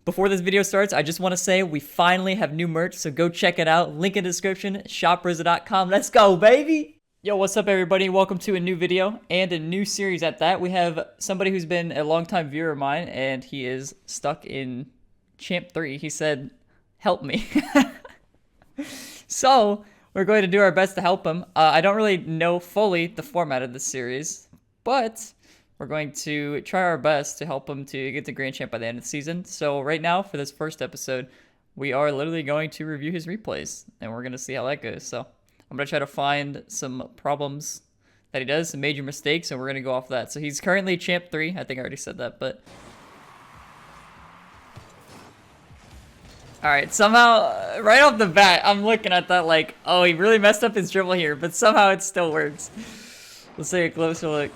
Before this video starts, I just want to say we finally have new merch, so go check it out. Link in the description, shoprizzo.com. Let's go, baby! Yo, what's up, everybody? Welcome to a new video and a new series at that. We have somebody who's been a longtime viewer of mine, and he is stuck in Champ 3. He said, help me. So, we're going to do our best to help him. I don't really know fully the format of this series, but we're going to try our best to help him to get to Grand Champ by the end of the season. So right now, for this first episode, we are literally going to review his replays, and we're going to see how that goes. So I'm going to try to find some problems that he does, some major mistakes, and we're going to go off that. So he's currently Champ 3. I think I already said that, but... Alright, somehow, right off the bat, I'm looking at that like, oh, he really messed up his dribble here, but somehow it still works. Let's take a closer look.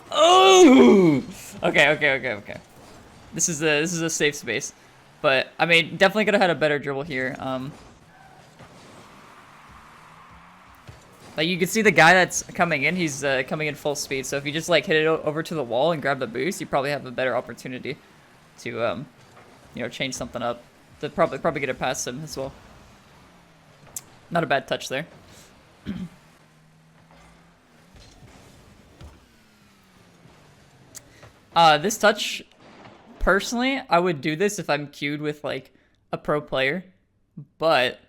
Oh! Okay. This is a safe space, but I mean, definitely could have had a better dribble here. Like you can see the guy that's coming in, he's coming in full speed. So if you just like hit it over to the wall and grab the boost, you probably have a better opportunity to you know, change something up. To probably get it past him as well. Not a bad touch there. This touch, personally, I would do this if I'm queued with, like, a pro player. But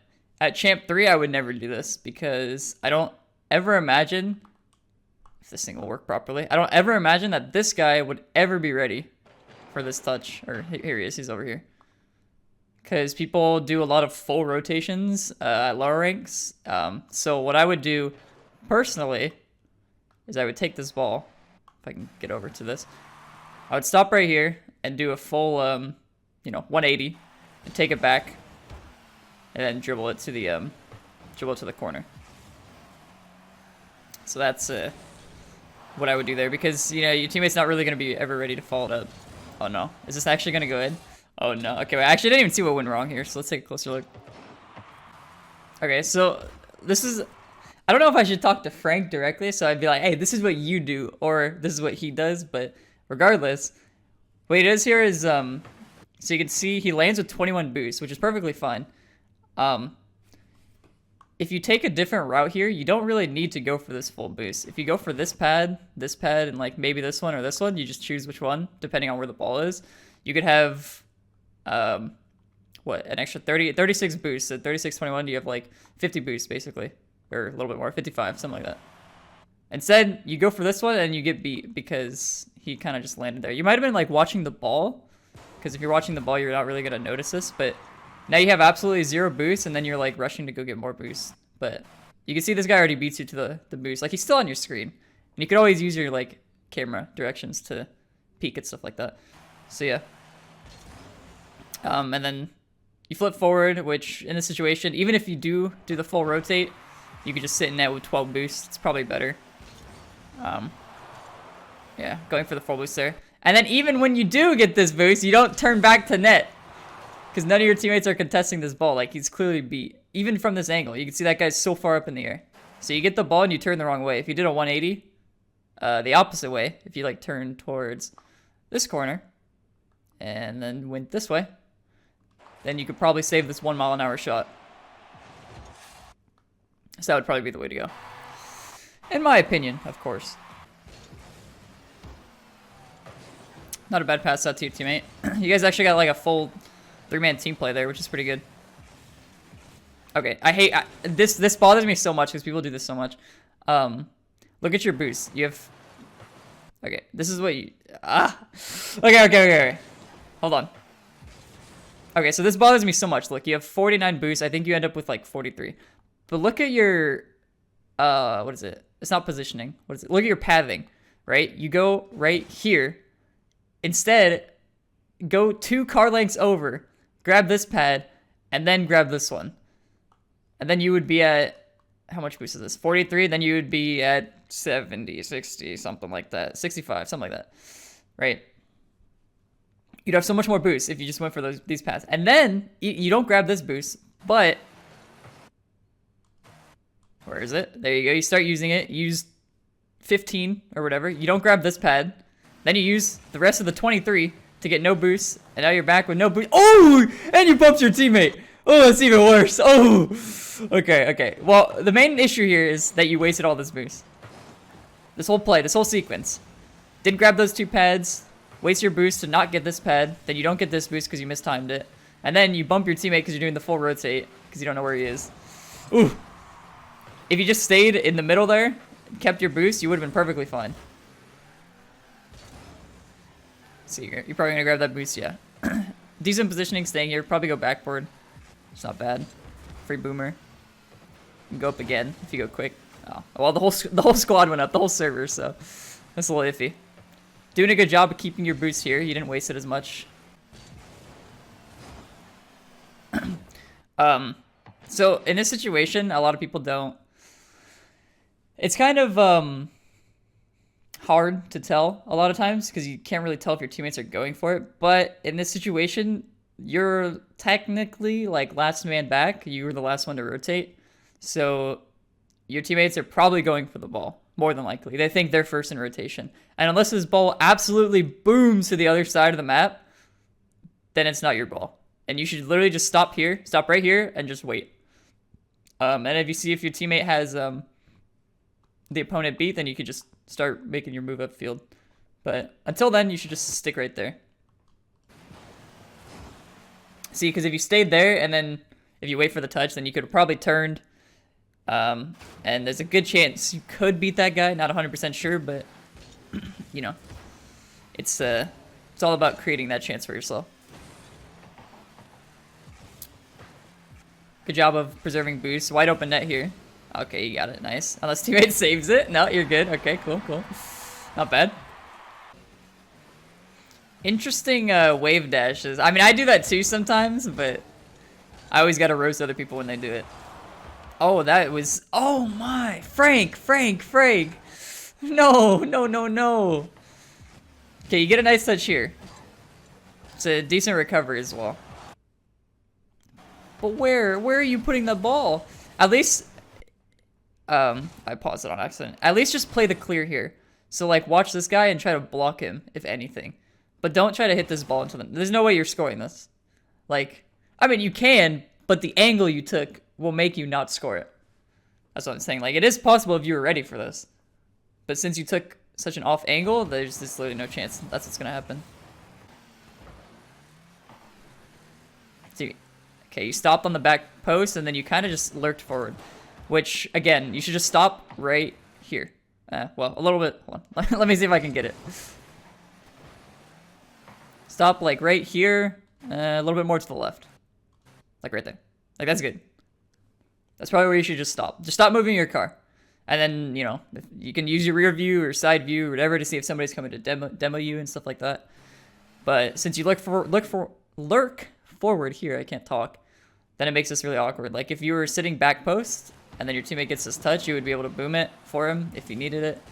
at Champ 3, I would never do this because I don't ever imagine, if this thing will work properly, I don't ever imagine that this guy would ever be ready for this touch. Or, here he is, he's over here. Because people do a lot of full rotations at lower ranks. So what I would do, personally, is I would take this ball, if I can get over to this. I would stop right here and do a full, you know, 180 and take it back, and then dribble it to the corner. So that's what I would do there because you know your teammate's not really gonna be ever ready to follow it up. Oh no, is this actually gonna go in? Oh no. Okay, wait, I actually didn't even see what went wrong here. So let's take a closer look. Okay, so this is. I don't know if I should talk to Frank directly, so I'd be like, hey, this is what you do, or this is what he does, but. Regardless, what he does here is, so you can see he lands with 21 boosts, which is perfectly fine. If you take a different route here, you don't really need to go for this full boost. If you go for this pad, and like maybe this one or this one, you just choose which one, depending on where the ball is. You could have, what, an extra 36 boosts. At 36, 21, you have like 50 boosts, basically. Or a little bit more, 55, something like that. Instead, you go for this one and you get beat because he kind of just landed there. You might have been like watching the ball, because if you're watching the ball, you're not really going to notice this, but now you have absolutely 0 boosts and then you're like rushing to go get more boosts. But you can see this guy already beats you to the boost. Like he's still on your screen. And you could always use your like camera directions to peek and stuff like that. So yeah. And then you flip forward, which in this situation, even if you do the full rotate, you could just sit in net with 12 boosts. It's probably better. Yeah, going for the full boost there. And then even when you do get this boost, you don't turn back to net. Because none of your teammates are contesting this ball. Like, he's clearly beat. Even from this angle, you can see that guy's so far up in the air. So you get the ball and you turn the wrong way. If you did a 180, the opposite way, if you, like, turn towards this corner, and then went this way, then you could probably save this 1 mile-an-hour shot. So that would probably be the way to go. In my opinion, of course. Not a bad pass out to your teammate. You guys actually got like a full 3-man team play there, which is pretty good. Okay, I hate this bothers me so much because people do this so much. Look at your boost. You have. Okay, this is what you. Okay. Hold on. Okay, so this bothers me so much. Look, you have 49 boosts. I think you end up with like 43. But look at your. What is it? It's not positioning. What is it? Look at your pathing, right? You go right here. Instead, go 2 car lengths over, grab this pad, and then grab this one. And then you would be at, how much boost is this? 43, then you would be at 70, 60, something like that. 65, something like that, right? You'd have so much more boost if you just went for these paths. And then, you don't grab this boost, but, where is it? There you go, you start using it, use 15 or whatever. You don't grab this pad. Then you use the rest of the 23 to get no boost, and now you're back with no boost. Oh, and you bumped your teammate. Oh, it's even worse. Oh, okay, okay. Well, the main issue here is that you wasted all this boost. This whole play, this whole sequence. Didn't grab those 2 pads, waste your boost to not get this pad, then you don't get this boost because you mistimed it, and then you bump your teammate because you're doing the full rotate because you don't know where he is. Ooh. If you just stayed in the middle there, kept your boost, you would have been perfectly fine. See, you're probably going to grab that boost, yeah. Decent positioning, staying here. Probably go backboard. It's not bad. Free boomer. You can go up again if you go quick. Oh, well, the whole squad went up, the whole server, so that's a little iffy. Doing a good job of keeping your boost here. You didn't waste it as much. So in this situation, a lot of people don't. It's kind of hard to tell a lot of times because you can't really tell if your teammates are going for it. But in this situation, you're technically like last man back. You were the last one to rotate, so your teammates are probably going for the ball more than likely. They think they're first in rotation, and unless this ball absolutely booms to the other side of the map, then it's not your ball. And you should literally just stop here, stop right here, and just wait. And if you see if your teammate has the opponent beat, then you could just start making your move upfield. But until then, you should just stick right there. See, because if you stayed there, and then if you wait for the touch, then you could have probably turned. And there's a good chance you could beat that guy. Not 100% sure, but, you know, it's all about creating that chance for yourself. Good job of preserving boost. Wide open net here. Okay, you got it. Nice. Unless teammate saves it. No, you're good. Okay, cool, cool. Not bad. Interesting wave dashes. I mean, I do that too sometimes, but I always gotta roast other people when they do it. Oh, that was... Oh my! Frank! No, no, no, no. Okay, you get a nice touch here. It's a decent recovery as well. But where are you putting the ball? At least... I paused it on accident. At least just play the clear here. So, like, watch this guy and try to block him, if anything. But don't try to hit this ball into them. There's no way you're scoring this. Like, I mean, you can, but the angle you took will make you not score it. That's what I'm saying. Like, it is possible if you were ready for this. But since you took such an off angle, there's just literally no chance that's what's going to happen. See, okay, you stopped on the back post, and then you kind of just lurked forward. Which, again, you should just stop right here. Well, a little bit. Hold on. Let me see if I can get it. Stop, like, right here. A little bit more to the left. Like, right there. Like, that's good. That's probably where you should just stop. Just stop moving your car. And then, you know, you can use your rear view or side view or whatever to see if somebody's coming to demo you and stuff like that. But since you lurk forward here, I can't talk, then it makes this really awkward. Like, if you were sitting back post and then your teammate gets this touch, you would be able to boom it for him if you needed it.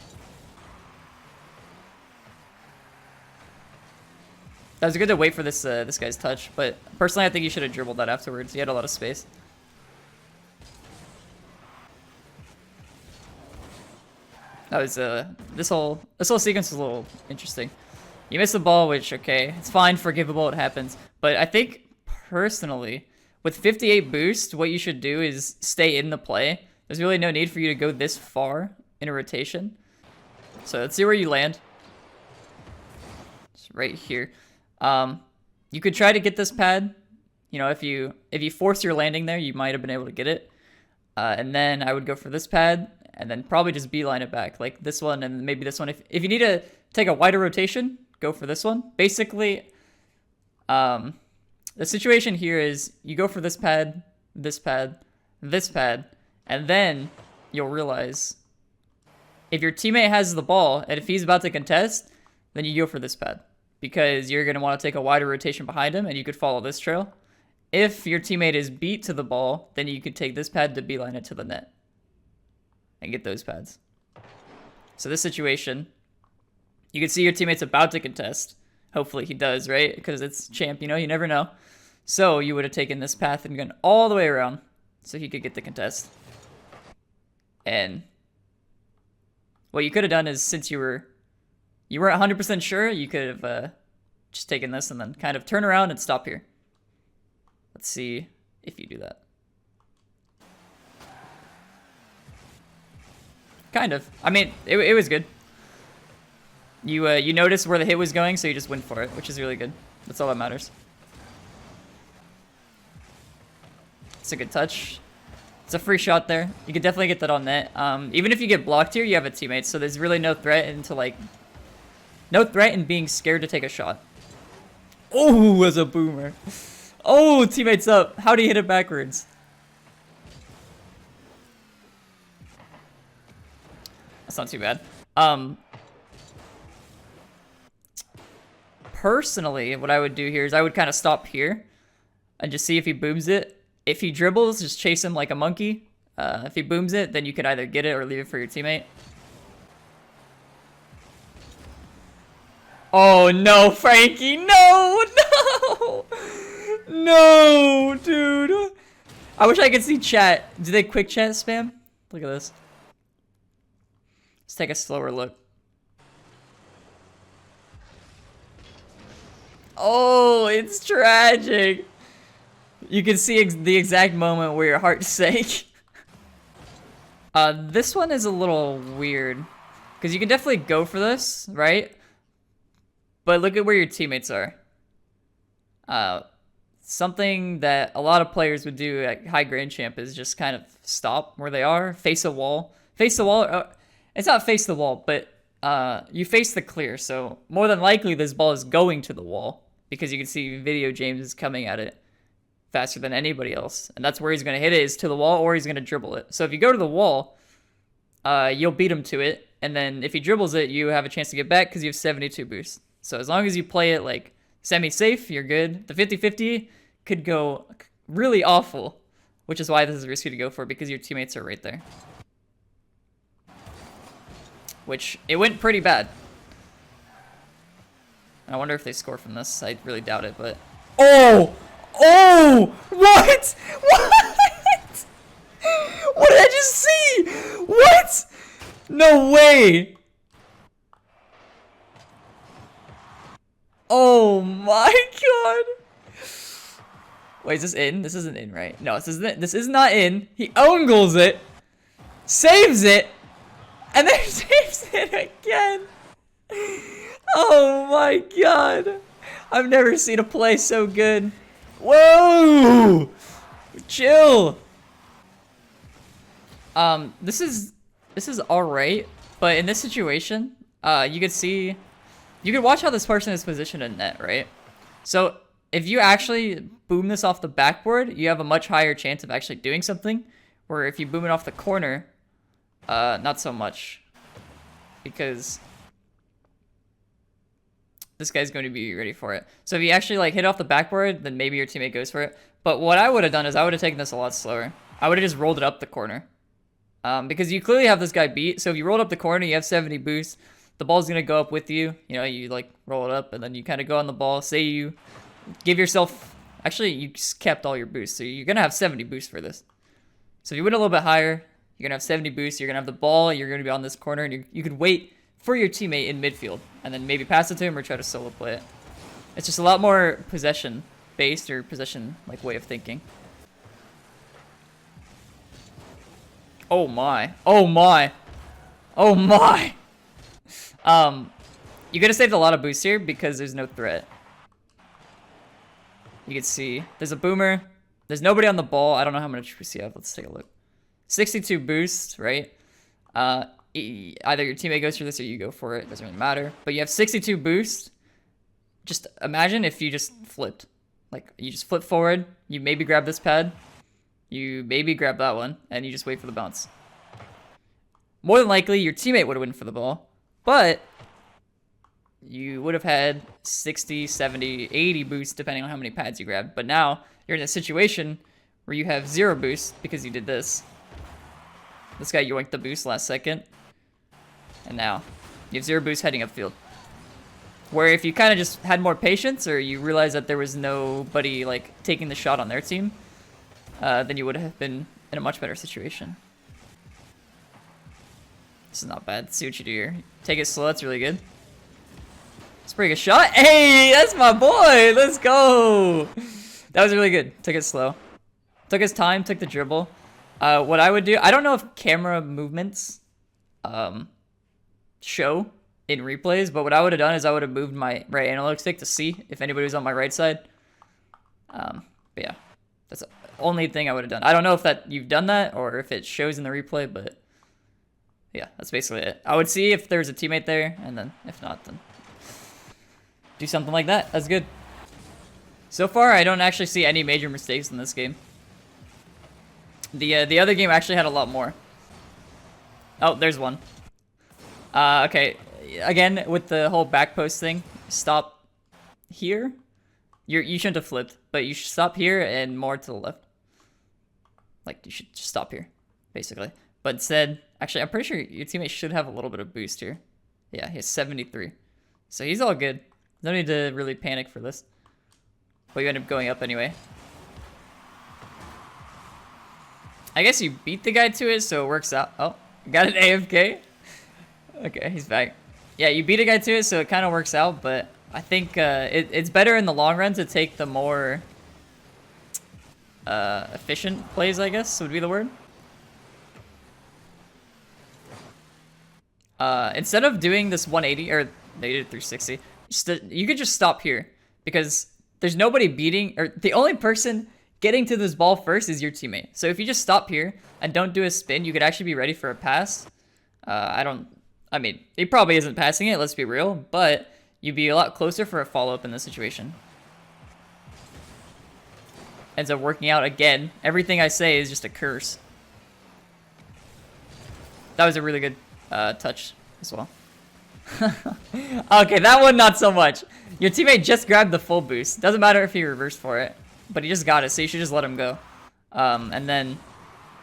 That was good to wait for this this guy's touch, but personally I think you should have dribbled that afterwards. He had a lot of space. That was this whole sequence was a little interesting. You missed the ball, which okay, it's fine, forgivable, it happens. But I think personally, with 58 boost, what you should do is stay in the play. There's really no need for you to go this far in a rotation. So let's see where you land. It's right here. You could try to get this pad. You know, if you force your landing there, you might have been able to get it. And then I would go for this pad, and then probably just beeline it back, like this one and maybe this one. If you need to take a wider rotation, go for this one. Basically, the situation here is you go for this pad, this pad, this pad, and then you'll realize if your teammate has the ball and if he's about to contest, then you go for this pad. Because you're going to want to take a wider rotation behind him, and you could follow this trail. If your teammate is beat to the ball, then you could take this pad to beeline it to the net. And get those pads. So this situation, you can see your teammate's about to contest. Hopefully he does, right? Because it's champ, you know, you never know. So you would have taken this path and gone all the way around so he could get the contest. And what you could have done is, since you weren't 100% sure, you could have just taking this and then kind of turn around and stop here. Let's see if you do that. Kind of. I mean, it was good. You noticed where the hit was going, so you just went for it, which is really good. That's all that matters. It's a good touch. It's a free shot there. You could definitely get that on net. Even if you get blocked here, you have a teammate, so there's really no threat into like... No threat in being scared to take a shot. Oh, as a boomer. Oh, teammate's up. How'd he hit it backwards? That's not too bad. Personally, what I would do here is I would kind of stop here and just see if he booms it. If he dribbles, just chase him like a monkey. If he booms it, then you can either get it or leave it for your teammate. Oh no, Frankie, no, no, no, dude. I wish I could see chat. Do they quick chat spam? Look at this. Let's take a slower look. Oh, it's tragic. You can see the exact moment where your heart sank. This one is a little weird. Because you can definitely go for this, right? But look at where your teammates are. Something that a lot of players would do at high grand champ is just kind of stop where they are, face a wall. Face the wall. It's not face the wall, but you face the clear. So more than likely this ball is going to the wall because you can see Video James is coming at it faster than anybody else. And that's where he's going to hit it, is to the wall, or he's going to dribble it. So if you go to the wall, you'll beat him to it. And then if he dribbles it, you have a chance to get back because you have 72 boost. So as long as you play it like semi-safe, you're good. The 50-50 could go really awful, which is why this is risky to go for, because your teammates are right there. Which, it went pretty bad. I wonder if they score from this. I really doubt it, but... Oh! Oh! What? What? What did I just see? What? No way! Oh my god! Wait, is this in? This isn't in, right? No, this is not in. He own goals it, saves it, and then saves it again. Oh my god! I've never seen a play so good. Whoa! Chill. This is alright, but in this situation, you could watch how this person is positioned in net, right? So if you actually boom this off the backboard, you have a much higher chance of actually doing something. Where if you boom it off the corner, not so much, because this guy's going to be ready for it. So if you actually like hit off the backboard, then maybe your teammate goes for it. But what I would have done is I would have taken this a lot slower. I would have just rolled it up the corner. Because you clearly have this guy beat. So if you rolled up the corner, you have 70 boost. The ball's going to go up with you. You know, you like roll it up and then you kind of go on the ball. Say you give yourself... Actually, you just kept all your boost. So you're going to have 70 boost for this. So if you went a little bit higher, you're going to have 70 boost. You're going to have the ball. You're going to be on this corner. And you could wait for your teammate in midfield. And then maybe pass it to him or try to solo play it. It's just a lot more possession-based or possession-like way of thinking. Oh my. Oh my. Oh my. You could have saved a lot of boost here because there's no threat. You can see there's a boomer. There's nobody on the ball. I don't know how much boost you have. Let's take a look. 62 boost, right? Either your teammate goes for this or you go for it. Doesn't really matter. But you have 62 boost. Just imagine if you just flipped. Like, you just flip forward. You maybe grab this pad. You maybe grab that one. And you just wait for the bounce. More than likely, your teammate would have won for the ball. But you would have had 60, 70, 80 boosts depending on how many pads you grabbed. But now you're in a situation where you have 0 boost because you did this. This guy yoinked the boost last second. And now you have 0 boost heading upfield. Where if you kind of just had more patience or you realized that there was nobody like taking the shot on their team, then you would have been in a much better situation. This is not bad. Let's see what you do here. Take it slow. That's really good. It's a pretty good shot. Hey, that's my boy. Let's go. That was really good. Took it slow. Took his time, took the dribble. What I would do, I don't know if camera movements show in replays, but what I would have done is I would have moved my right analog stick to see if anybody was on my right side. But yeah, that's the only thing I would have done. I don't know if that you've done that or if it shows in the replay, but yeah, that's basically it. I would see if there's a teammate there, and then if not, then do something like that. That's good. So far, I don't actually see any major mistakes in this game. The other game actually had a lot more. Oh, there's one. Okay. Again, with the whole back post thing, stop here. You shouldn't have flipped, but you should stop here and more to the left. Like, you should just stop here, basically. But instead, actually, I'm pretty sure your teammate should have a little bit of boost here. Yeah, he has 73. So he's all good. No need to really panic for this. But you end up going up anyway. I guess you beat the guy to it, so it works out. Oh, got an AFK. Okay, he's back. Yeah, you beat a guy to it, so it kind of works out, but I think it's better in the long run to take the more efficient plays, I guess, would be the word. Instead of doing this 180, or they did 360, you could just stop here, because there's nobody beating, or the only person getting to this ball first is your teammate. So if you just stop here and don't do a spin, you could actually be ready for a pass. I mean, he probably isn't passing it, let's be real, but you'd be a lot closer for a follow-up in this situation. Ends up working out again. Everything I say is just a curse. That was a really good touch as well. Okay, that one not so much. Your teammate just grabbed the full boost. Doesn't matter if he reversed for it, but he just got it, so you should just let him go. And then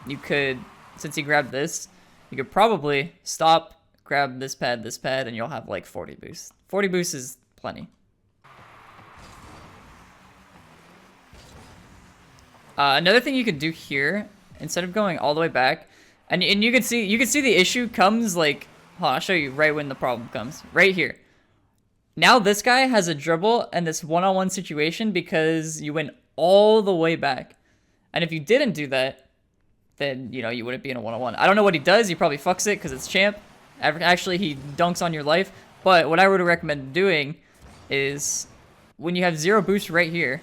you could, since he grabbed this, you could probably stop, grab this pad, and you'll have like 40 boost. 40 boost is plenty. Another thing you could do here, instead of going all the way back, and you can see the issue comes like, hold on, I'll show you right when the problem comes. Right here. Now this guy has a dribble and this one-on-one situation because you went all the way back. And if you didn't do that, then, you know, you wouldn't be in a one-on-one. I don't know what he does. He probably fucks it because it's champ. Actually, he dunks on your life. But what I would recommend doing is when you have 0 boost right here.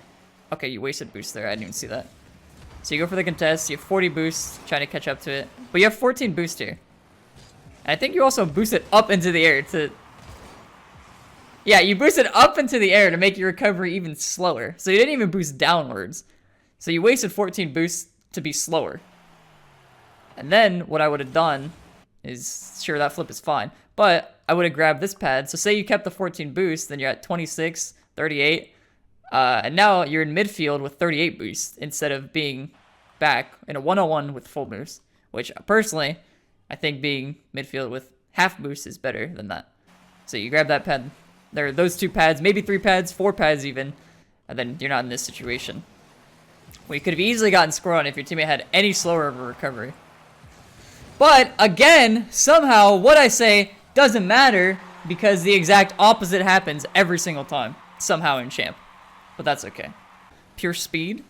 Okay, you wasted boost there. I didn't even see that. So you go for the contest. You have 40 boost, trying to catch up to it. But you have 14 boost here. And I think you also boost it up into the air to... Yeah, you boost it up into the air to make your recovery even slower. So you didn't even boost downwards. So you wasted 14 boosts to be slower. And then what I would have done is, sure, that flip is fine, but I would have grabbed this pad. So say you kept the 14 boosts, then you're at 26, 38, and now you're in midfield with 38 boosts instead of being back in a 1-on-1 with full boost, which personally, I think being midfield with half boost is better than that. So you grab that pad. There are those 2 pads, maybe 3 pads, 4 pads even, and then you're not in this situation. Well, you could have easily gotten scored on if your teammate had any slower of a recovery. But, again, somehow, what I say doesn't matter because the exact opposite happens every single time, somehow in champ. But that's okay. Pure speed.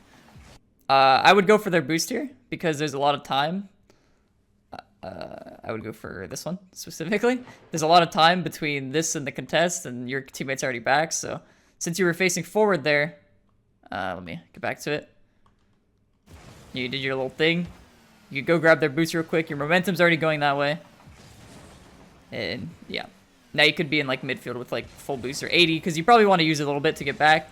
I would go for their boost here because there's a lot of time. I would go for this one specifically. There's a lot of time between this and the contest, and your teammate's already back. So since you were facing forward there, let me get back to it. You did your little thing. You could go grab their boost real quick. Your momentum's already going that way. And yeah, now you could be in like midfield with like full boost or 80 because you probably want to use it a little bit to get back.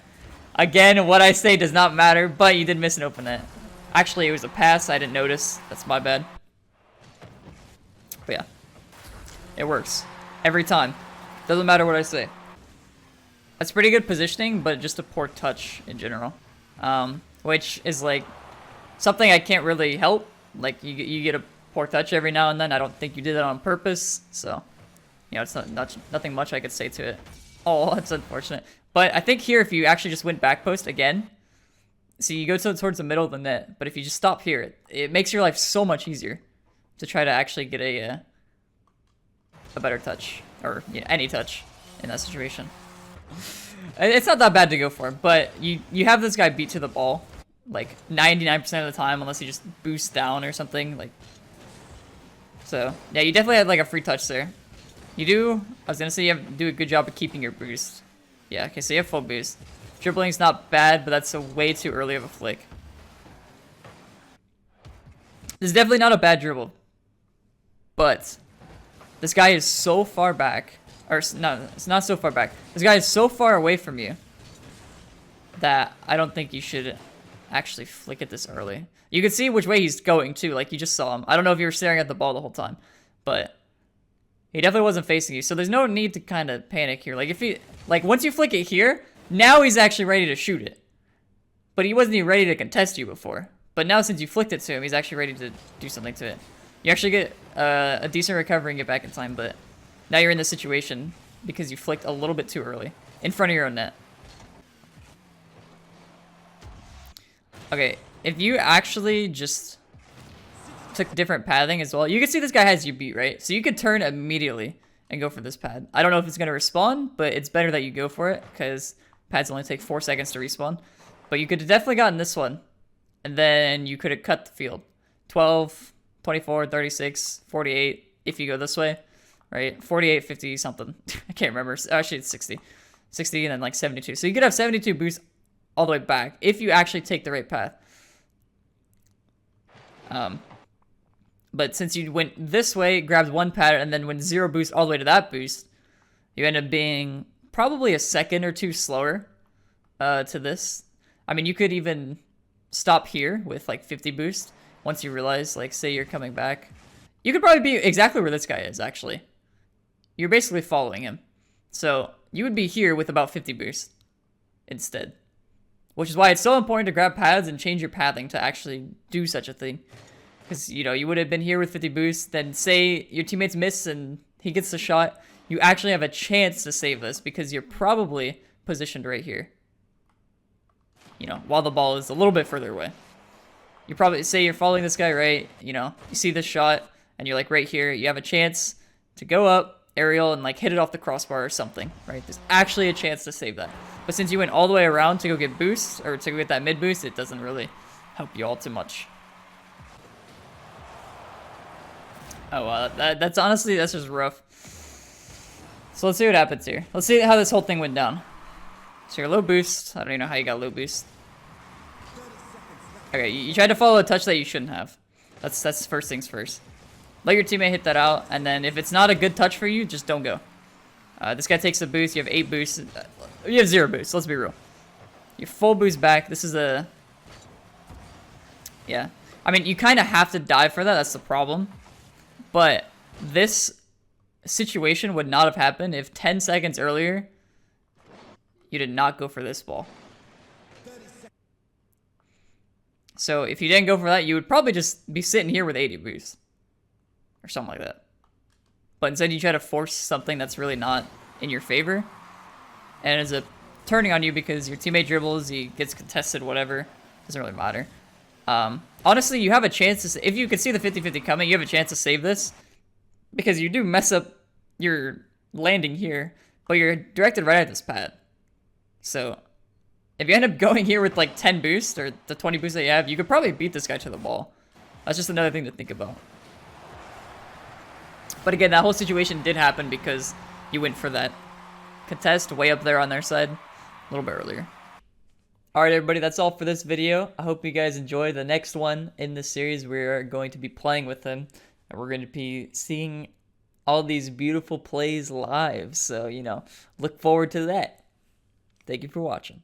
Again, what I say does not matter, but you did miss an open net. Actually, it was a pass. I didn't notice. That's my bad. But yeah, it works every time. Doesn't matter what I say. That's pretty good positioning, but just a poor touch in general, which is like something I can't really help. Like you get a poor touch every now and then. I don't think you did that on purpose, so you know it's nothing much I could say to it. Oh, that's unfortunate. But I think here, if you actually just went back post again, see you go towards the middle of the net. But if you just stop here, it makes your life so much easier to try to actually get a better touch, or you know, any touch in that situation. It's not that bad to go for, but you have this guy beat to the ball like 99% of the time unless he just boosts down or something. Like, so yeah, you definitely had like a free touch there. You do. I was gonna say you have to do a good job of keeping your boost. Yeah. Okay. So you have full boost. Dribbling's not bad, but that's a way too early of a flick. This is definitely not a bad dribble, but this guy is so far back. Or, no, it's not so far back. This guy is so far away from you that I don't think you should actually flick it this early. You can see which way he's going, too. Like, you just saw him. I don't know if you were staring at the ball the whole time, but he definitely wasn't facing you. So there's no need to kind of panic here. Like, if he, like, once you flick it here, now he's actually ready to shoot it. But he wasn't even ready to contest you before. But now since you flicked it to him, he's actually ready to do something to it. You actually get a decent recovery and get back in time, but now you're in this situation because you flicked a little bit too early in front of your own net. Okay, if you actually just took different pathing as well, you can see this guy has you beat, right? So you could turn immediately and go for this pad. I don't know if it's going to respawn, but it's better that you go for it because pads only take 4 seconds to respawn. But you could have definitely gotten this one, and then you could have cut the field. 12, 24, 36, 48 if you go this way. Right, 48, 50 something. I can't remember. Actually, it's 60. 60 and then like 72. So you could have 72 boosts all the way back if you actually take the right path. But since you went this way, grabbed one pad, and then went 0 boost all the way to that boost, you end up being probably a second or two slower to this. I mean, you could even stop here with like 50 boost once you realize, like, say you're coming back. You could probably be exactly where this guy is, actually. You're basically following him. So you would be here with about 50 boost instead. Which is why it's so important to grab pads and change your pathing to actually do such a thing. Because, you know, you would have been here with 50 boost, then say your teammates miss and he gets the shot, you actually have a chance to save this because you're probably positioned right here. You know, while the ball is a little bit further away. You probably, say you're following this guy, right? You know, you see this shot and you're like right here, you have a chance to go up, aerial, and like hit it off the crossbar or something, right? There's actually a chance to save that. But since you went all the way around to go get boost, or to go get that mid boost, it doesn't really help you all too much. Oh, that's honestly, that's just rough. So let's see what happens here. Let's see how this whole thing went down. So you're low boost. I don't even know how you got low boost. Okay, you tried to follow a touch that you shouldn't have. That's first things first. Let your teammate hit that out, and then if it's not a good touch for you, just don't go. This guy takes a boost. You have 8 boosts. You have 0 boosts. Let's be real. You full boost back. This is a... Yeah. I mean, you kind of have to dive for that. That's the problem. But this situation would not have happened if 10 seconds earlier you did not go for this ball. So if you didn't go for that, you would probably just be sitting here with 80 boosts. Or something like that. But instead you try to force something that's really not in your favor. And it ends up turning on you because your teammate dribbles, he gets contested, whatever. Doesn't really matter. Honestly, you have a chance to... If you can see the 50-50 coming, you have a chance to save this. Because you do mess up your landing here. But you're directed right at this pad. So, if you end up going here with like 10 boosts, or the 20 boosts that you have, you could probably beat this guy to the ball. That's just another thing to think about. But again, that whole situation did happen because you went for that contest way up there on their side a little bit earlier. Alright everybody, that's all for this video. I hope you guys enjoy the next one in this series. We're going to be playing with him, and we're going to be seeing all these beautiful plays live. So, you know, look forward to that. Thank you for watching.